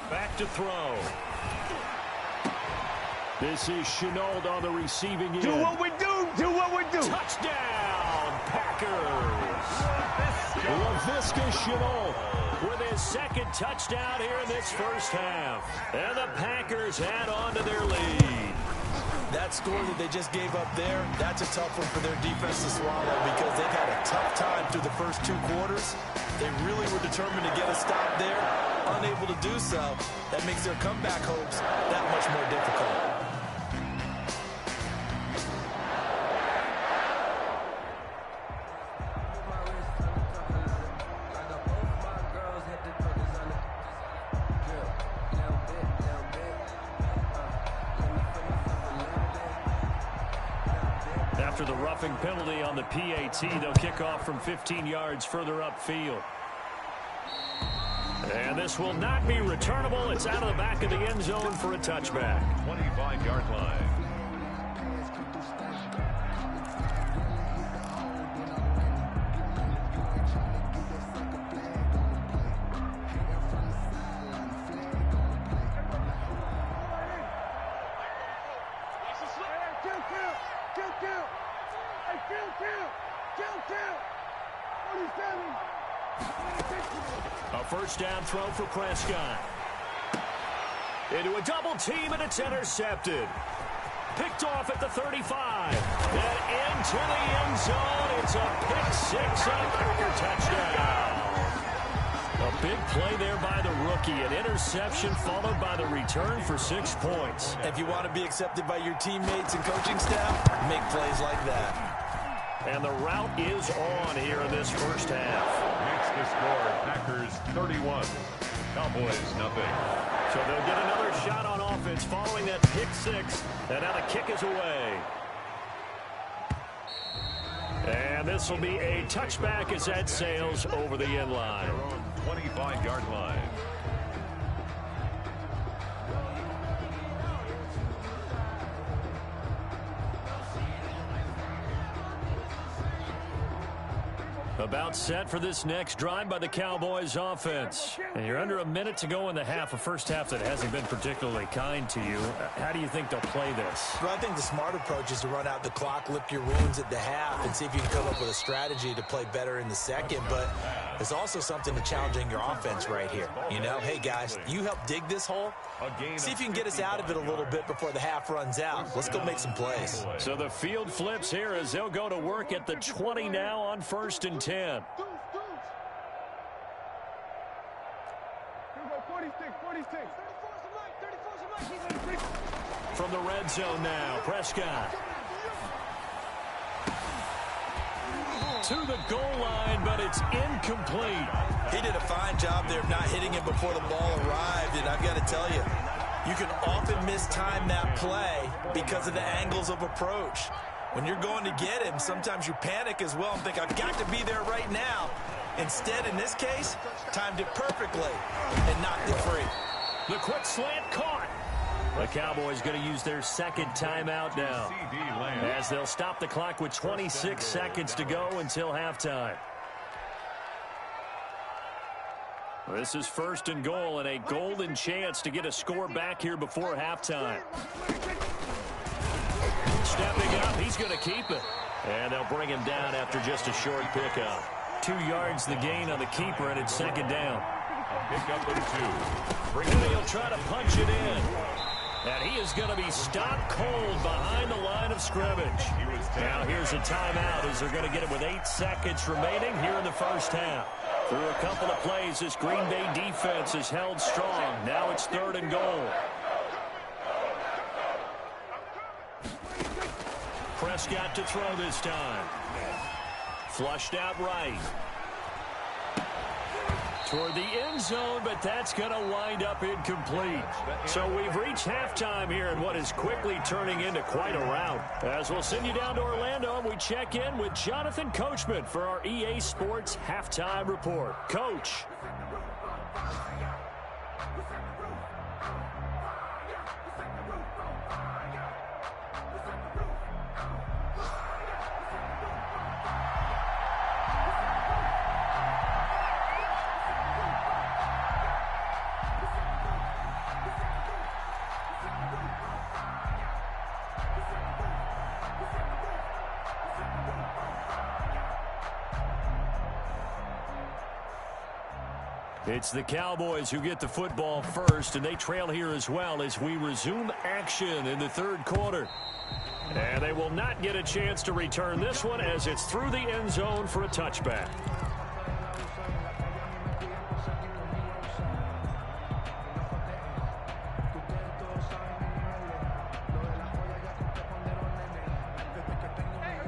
Back to throw. This is Chenault on the receiving end. Do what we do. Do what we do. Touchdown, Packers. LaVisca Chenault with his 2nd touchdown here in this 1st half. And the Packers add on to their lead. That score that they just gave up there, that's a tough one for their defense to swallow because they've had a tough time through the first 2 quarters. They really were determined to get a stop there. Unable to do so, that makes their comeback hopes that much more difficult. After the roughing penalty on the PAT, they'll kick off from 15 yards further upfield. And this will not be returnable. It's out of the back of the end zone for a touchback. 25-yard line. A 1st down throw for Prescott. Into a double team, and it's intercepted. Picked off at the 35. And into the end zone. It's a pick 6 and a Packer touchdown. A big play there by the rookie. An interception followed by the return for 6 points. If you want to be accepted by your teammates and coaching staff, make plays like that. And the route is on here in this 1st half. Makes the score Packers 31. Cowboys nothing. So they'll get another shot on offense following that pick 6. And now the kick is away. And this will be a touchback as that sails over the end line. 25-yard line. About set for this next drive by the Cowboys offense. And you're under a minute to go in the half, a first half that hasn't been particularly kind to you. How do you think they'll play this? Well, I think the smart approach is to run out the clock, lick your wounds at the half, and see if you can come up with a strategy to play better in the second. But there's also something to challenging your offense right here. You know, hey, guys, you help dig this hole. See if you can get us out of it a little bit before the half runs out. Let's go make some plays. So the field flips here as they'll go to work at the 20 now on 1st and 10. From the red zone now, Prescott. To the goal line, but it's incomplete. He did a fine job there of not hitting it before the ball arrived, and I've got to tell you, you can often mistime that play because of the angles of approach. When you're going to get him, sometimes you panic as well and think, I've got to be there right now. Instead, in this case, timed it perfectly and knocked it free. The quick slant caught. The Cowboys going to use their second timeout now, as they'll stop the clock with 26 seconds to go until halftime. This is 1st and goal and a golden chance to get a score back here before halftime. Stepping up, he's going to keep it. And they'll bring him down after just a short pickup. 2 yards the gain on the keeper, and it's 2nd down. A pickup of 2. And he'll try to punch it in. And he is going to be stopped cold behind the line of scrimmage. Now here's a timeout as they're going to get it with 8 seconds remaining here in the first half. Through a couple of plays, this Green Bay defense is held strong. Now it's 3rd and goal. Prescott to throw this time. Flushed out right. Toward the end zone, but that's going to wind up incomplete. So we've reached halftime here in what is quickly turning into quite a rout. As we'll send you down to Orlando, and we check in with Jonathan Coachman for our EA Sports Halftime Report. Coach. It's the Cowboys who get the football first, and they trail here as well as we resume action in the 3rd quarter. And they will not get a chance to return this one as it's through the end zone for a touchback.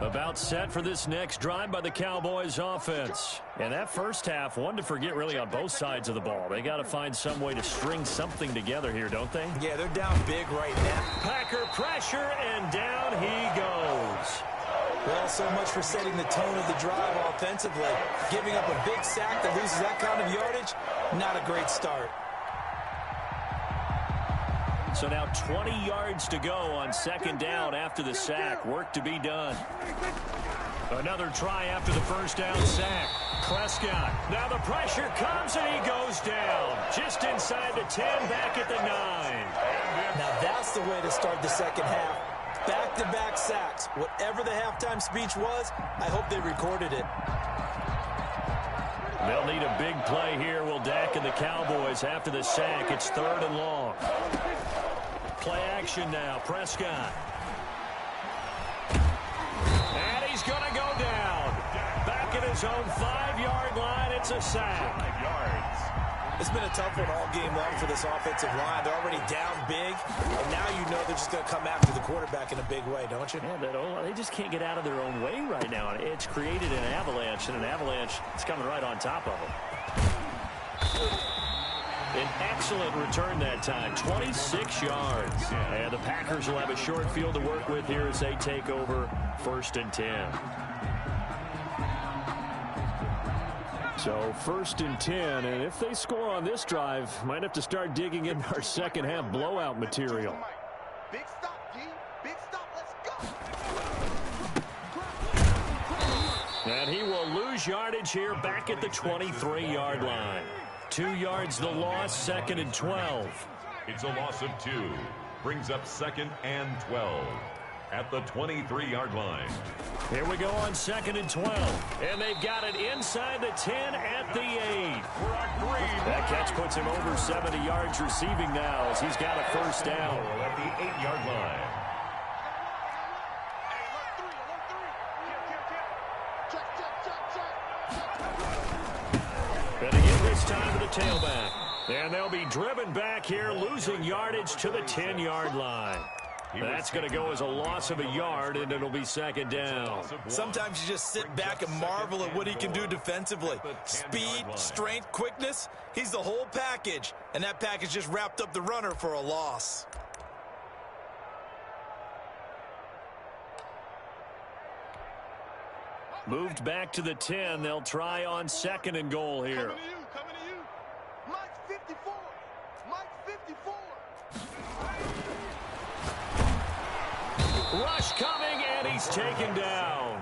About set for this next drive by the Cowboys offense. And that first half, one to forget really on both sides of the ball. They got to find some way to string something together here, don't they? Yeah, they're down big right now. Packer pressure, and down he goes. Well, so much for setting the tone of the drive offensively. Giving up a big sack that loses that kind of yardage, not a great start. So now 20 yards to go on 2nd down after the sack. Work to be done. Another try after the first down sack. Prescott. Now the pressure comes and he goes down. Just inside the 10, back at the 9. Now that's the way to start the second half. Back-to-back sacks. Whatever the halftime speech was, I hope they recorded it. They'll need a big play here. Will Dak and the Cowboys after the sack. It's 3rd and long. Play action now. Prescott. And he's going to go down. Back at his own 5-yard line. It's a sack. 5 yards. It's been a tough one all game long for this offensive line. They're already down big, and now you know they're just going to come after the quarterback in a big way, don't you? Yeah, they just can't get out of their own way right now. It's created an avalanche, and an avalanche is coming right on top of them. An excellent return that time, 26 yards. And the Packers will have a short field to work with here as they take over 1st and 10. So 1st and 10, and if they score on this drive, might have to start digging in our second half blowout material. Big stop, G. Big stop. Let's go. And he will lose lose yardage here back at the 23-yard line. 2 yards the loss, 2nd and 12. It's a loss of 2. Brings up 2nd and 12 at the 23-yard line. Here we go on 2nd and 12. And they've got it inside the 10 at the 8. That catch puts him over 70 yards receiving now as he's got a first down. At the 8-yard line. And again this time to the tailback. And they'll be driven back here, losing yardage to the 10-yard line. That's going to go as a loss of a yard, and it'll be 2nd down. Sometimes you just sit back and marvel at what he can do defensively. Speed, strength, quickness, he's the whole package. And that package just wrapped up the runner for a loss. Moved back to the 10. They'll try on 2nd and goal here. Coming to you. Mike 54. Mike 54. Rush coming, and he's taken down.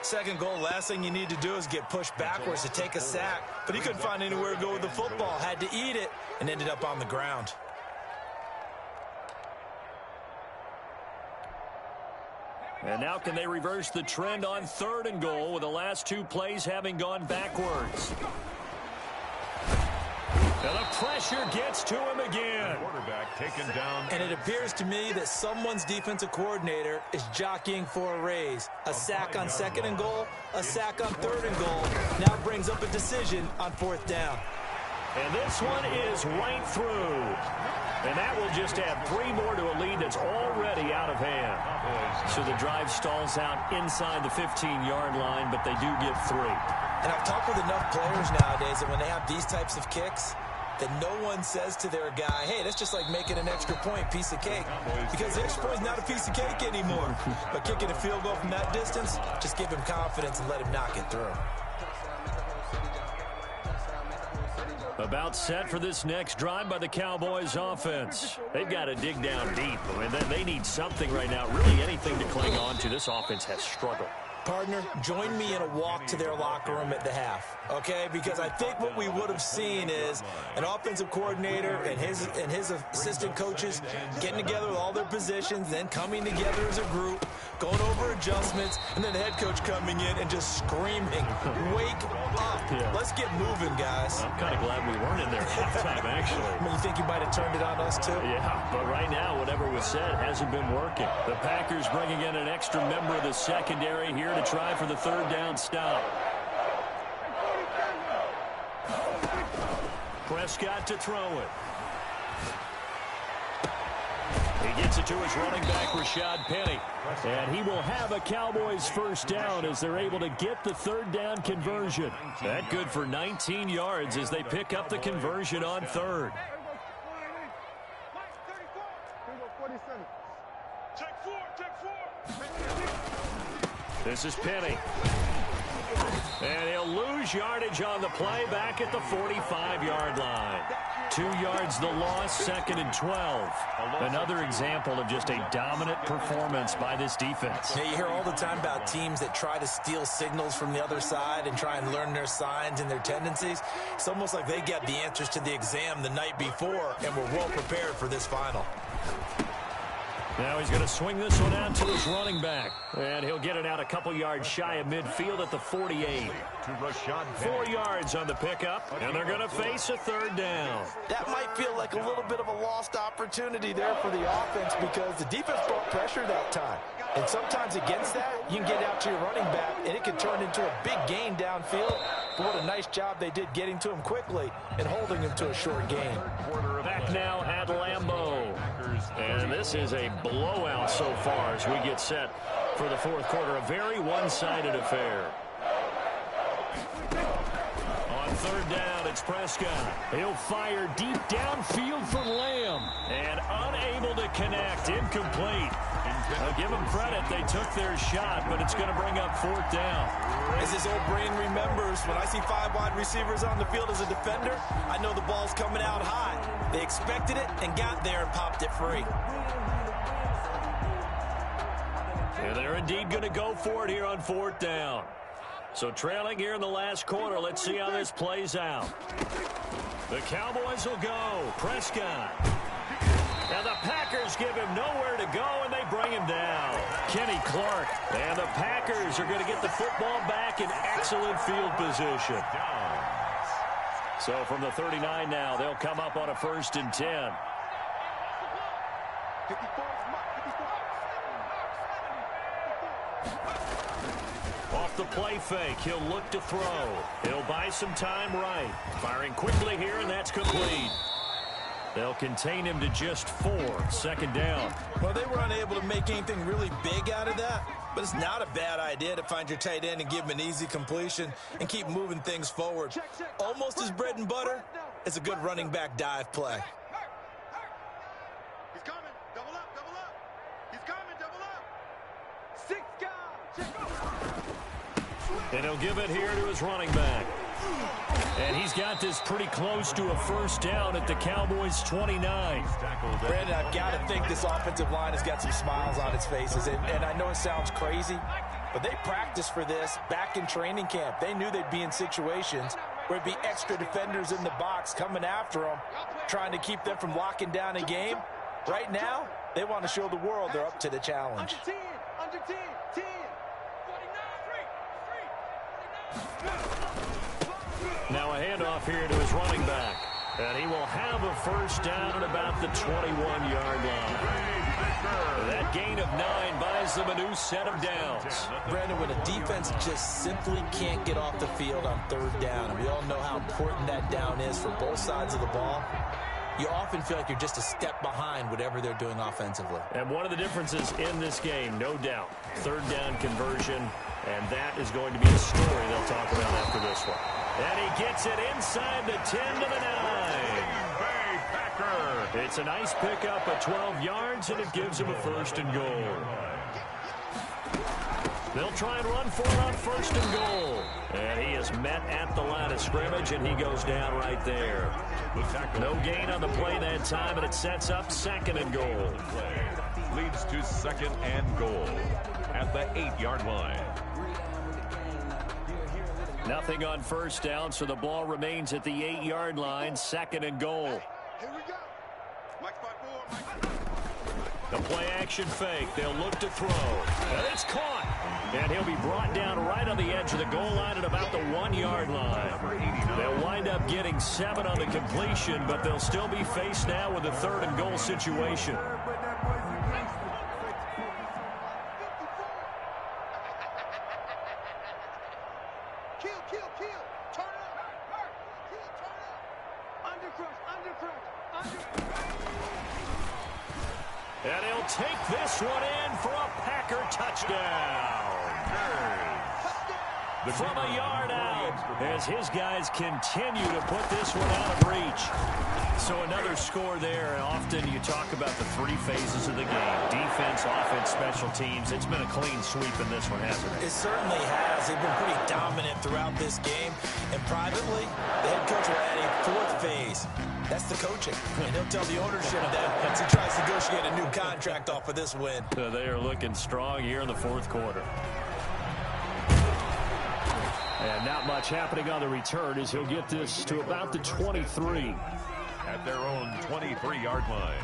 2nd goal, last thing you need to do is get pushed backwards to take a sack. But he couldn't find anywhere to go with the football. Had to eat it and ended up on the ground. And now can they reverse the trend on 3rd and goal with the last 2 plays having gone backwards? And the pressure gets to him again. Quarterback taken down. And it appears to me that someone's defensive coordinator is jockeying for a raise. A sack on 2nd and goal, a sack on 3rd and goal. Now brings up a decision on 4th down. And this one is right through. And that will just add 3 more to a lead that's already out of hand. So the drive stalls out inside the 15-yard line, but they do get 3. And I've talked with enough players nowadays that when they have these types of kicks, that no one says to their guy, hey, that's just like making an extra point, piece of cake. Because the extra point is not a piece of cake anymore. But kicking a field goal from that distance, just give him confidence and let him knock it through. About set for this next drive by the Cowboys offense. They've got to dig down deep. I mean, they need something right now, really anything to cling on to. This offense has struggled. Partner, join me in a walk to their locker room at the half, okay? Because I think what we would have seen is an offensive coordinator and his assistant coaches getting together with all their positions, then coming together as a group, going over adjustments, and then the head coach coming in and just screaming, wake up. Yeah. Let's get moving, guys. I'm kind of glad we weren't in there halftime, actually. I mean, you think you might have turned it on us, too? Yeah, but right now, whatever was said hasn't been working. The Packers bringing in an extra member of the secondary here to try for the 3rd down stop. Prescott to throw it. He gets it to his running back, Rashad Penny. And he will have a Cowboys first down as they're able to get the 3rd down conversion. That good for 19 yards as they pick up the conversion on 3rd. This is Penny. And he'll lose yardage on the play back at the 45-yard line. 2 yards the loss, 2nd and 12. Another example of just a dominant performance by this defense. Now, you hear all the time about teams that try to steal signals from the other side and try and learn their signs and their tendencies. It's almost like they got the answers to the exam the night before and were well prepared for this final. Now he's going to swing this one out to his running back. And he'll get it out a couple yards shy of midfield at the 48. 4 yards on the pickup, and they're going to face a 3rd down. That might feel like a little bit of a lost opportunity there for the offense because the defense brought pressure that time. And sometimes against that, you can get out to your running back, and it can turn into a big gain downfield. But what a nice job they did getting to him quickly and holding him to a short gain. Back now at Lambeau. And this is a blowout so far as we get set for the 4th quarter. A very one-sided affair. On 3rd down, it's Prescott. He'll fire deep downfield for Lamb. And unable to connect. Incomplete. I'll give them credit. They took their shot, but it's going to bring up 4th down. As his old brain remembers, when I see 5 wide receivers on the field as a defender, I know the ball's coming out high. They expected it and got there and popped it free. And they're indeed going to go for it here on 4th down. So trailing here in the last quarter. Let's see how this plays out. The Cowboys will go. Prescott. Now the Packers give him nowhere to go, and they bring him down. Kenny Clark. And the Packers are going to get the football back in excellent field position. So from the 39 now, they'll come up on a 1st and 10. Off the play fake, he'll look to throw. He'll buy some time right. Firing quickly here, and that's complete. They'll contain him to just 4. 2nd down. Well, they were unable to make anything really big out of that, but it's not a bad idea to find your tight end and give him an easy completion and keep moving things forward. Almost as bread and butter as a good running back dive play. He's coming. Double up, double up. He's coming, double up. 6 guys. Check out. And he'll give it here to his running back. And he's got this pretty close to a 1st down at the Cowboys' 29. Brandon, I've got to think this offensive line has got some smiles on its faces. And I know it sounds crazy, but they practiced for this back in training camp. They knew they'd be in situations where it'd be extra defenders in the box coming after them, trying to keep them from locking down a game. Right now, they want to show the world they're up to the challenge. Under 10, under 10, 10. 49, 3. Now a handoff here to his running back. And he will have a 1st down at about the 21-yard line. That gain of 9 buys them a new set of downs. Brandon, when a defense just simply can't get off the field on 3rd down, and we all know how important that down is for both sides of the ball, you often feel like you're just a step behind whatever they're doing offensively. And one of the differences in this game, no doubt, 3rd down conversion, and that is going to be a story they'll talk about after this one. And he gets it inside the 10 to the 9. Bay Packer. It's a nice pickup of 12 yards, and it gives him a 1st and goal. They'll try and run for it on 1st and goal. And he is met at the line of scrimmage, and he goes down right there. No gain on the play that time, and it sets up 2nd and goal. Leads to 2nd and goal at the 8-yard line. Nothing on 1st down, so the ball remains at the 8-yard line. 2nd and goal. Here we go. Mike by 4. The play action fake. They'll look to throw. And it's caught. And he'll be brought down right on the edge of the goal line at about the 1-yard line. They'll wind up getting 7 on the completion, but they'll still be faced now with a 3rd and goal situation. And he'll take this one in for a Packer touchdown. From a yard out, as his guys continue to put this one out of reach. So another score there. Often you talk about the 3 phases of the game. Defense, offense, special teams. It's been a clean sweep in this one, hasn't it? It certainly has. They've been pretty dominant throughout this game. And privately, the head coach will add a 4th phase. That's the coaching. And he'll tell the ownership that as he tries to negotiate a new contract off of this win. So they are looking strong here in the 4th quarter. And not much happening on the return as he'll get this to about the 23. At their own 23-yard line.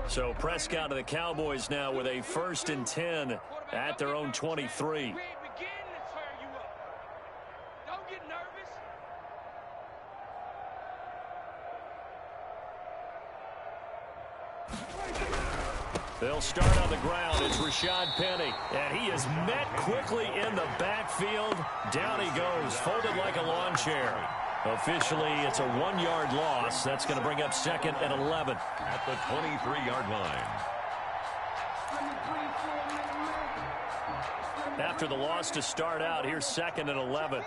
So Prescott of the Cowboys now with a 1st and 10 at their own 23. They'll start on the ground. It's Rashad Penny. And he is met quickly in the backfield. Down he goes, folded like a lawn chair. Officially, it's a 1-yard loss. That's going to bring up 2nd and 11. At the 23-yard line. After the loss to start out, here's 2nd and 11.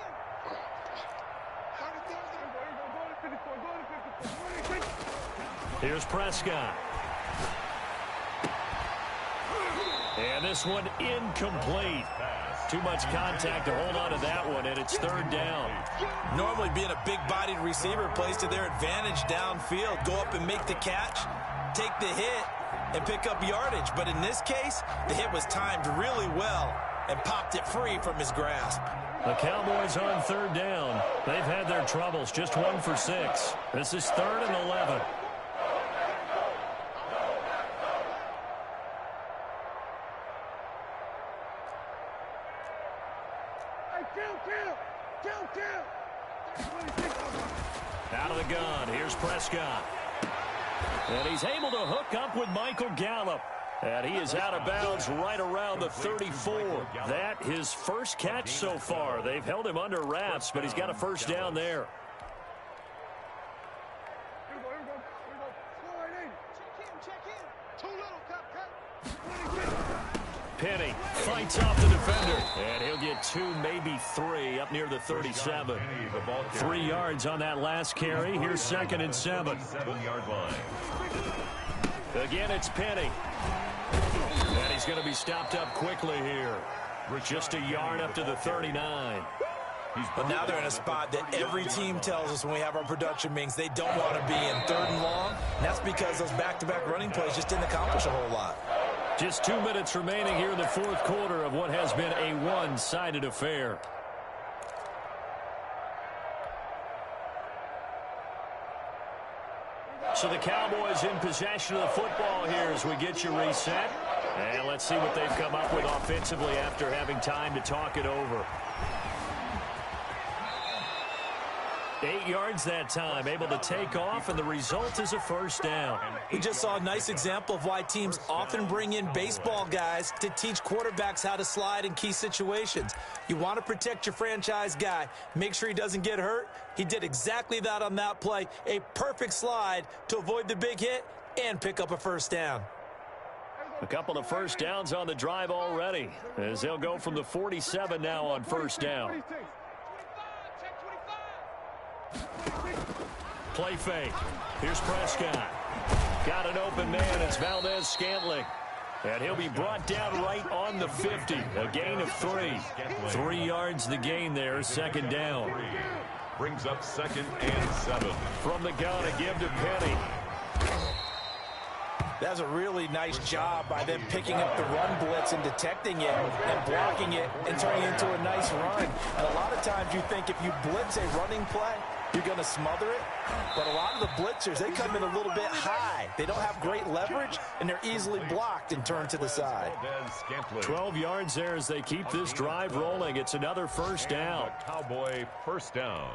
Here's Prescott. And this one incomplete. Too much contact to hold on to that one, and it's third down. Normally being a big-bodied receiver plays to their advantage downfield. Go up and make the catch, take the hit, and pick up yardage. But in this case, the hit was timed really well and popped it free from his grasp. The Cowboys on third down. They've had their troubles, just 1 for 6. This is 3rd and 11. Out of the gun, here's Prescott. And he's able to hook up with Michael Gallup. And he is out of bounds right around the 34. That his first catch so far. They've held him under wraps, but he's got a first down there. Penny fights off the defender, and he'll get 2, maybe 3 up near the 37. 3 yards on that last carry. Here's 2nd and 7. 7-yard line. Again, it's Penny. And he's going to be stopped up quickly here. Just a yard up to the 39. But now they're in a spot that every team tells us when we have our production meetings they don't want to be in, 3rd and long. And that's because those back-to-back running plays just didn't accomplish a whole lot. Just 2 minutes remaining here in the 4th quarter of what has been a one-sided affair. So the Cowboys in possession of the football here as we get you reset. And let's see what they've come up with offensively after having time to talk it over. 8 yards that time, able to take off, and the result is a first down. We just saw a nice example of why teams often bring in baseball guys to teach quarterbacks how to slide in key situations. You want to protect your franchise guy, make sure he doesn't get hurt. He did exactly that on that play, a perfect slide to avoid the big hit and pick up a first down. A couple of first downs on the drive already, as they'll go from the 47 now on first down. Play fake. Here's Prescott. Got an open man. It's Valdez-Scantling. And he'll be brought down right on the 50. A gain of 3. 3 yards the gain there. 2nd down. Brings up 2nd and 7. From the gun, a give to Penny. That's a really nice job by them picking up the run blitz and detecting it and blocking it and turning it into a nice run. And a lot of times you think if you blitz a running play, you're going to smother it. But a lot of the blitzers, they come in a little bit high. They don't have great leverage, and they're easily blocked and turned to the side. 12 yards there as they keep this drive rolling. It's another first down. Cowboy first down.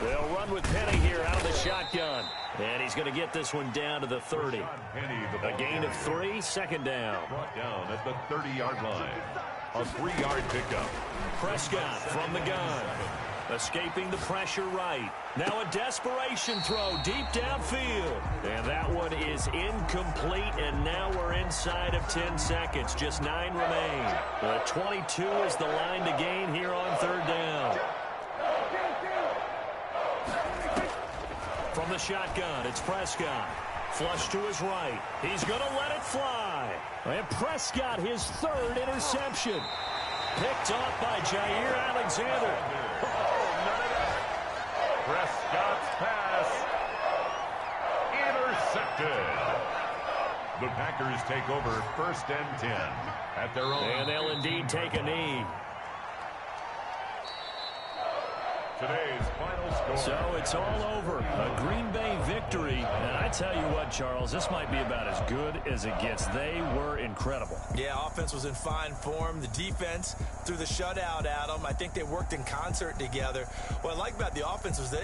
They'll run with Penny here out of the shotgun. And he's going to get this one down to the 30. A gain of 3, 2nd down. Brought down at the 30-yard line. A 3-yard pickup. Prescott from the gun. Escaping the pressure right. Now a desperation throw deep downfield. And that one is incomplete, and now we're inside of 10 seconds. Just 9 remain. 22 is the line to gain here on 3rd down. From the shotgun, it's Prescott. Flush to his right. He's going to let it fly. And Prescott, his 3rd interception. Picked off by Jair Alexander. Prescott's pass intercepted. The Packers take over 1st and 10 at their own. And they'll indeed take a knee. Today's final score. So it's all over. A Green Bay victory. And I tell you what, Charles, this might be about as good as it gets. They were incredible. Yeah, offense was in fine form. The defense threw the shutout at them. I think they worked in concert together. What I like about the offense was they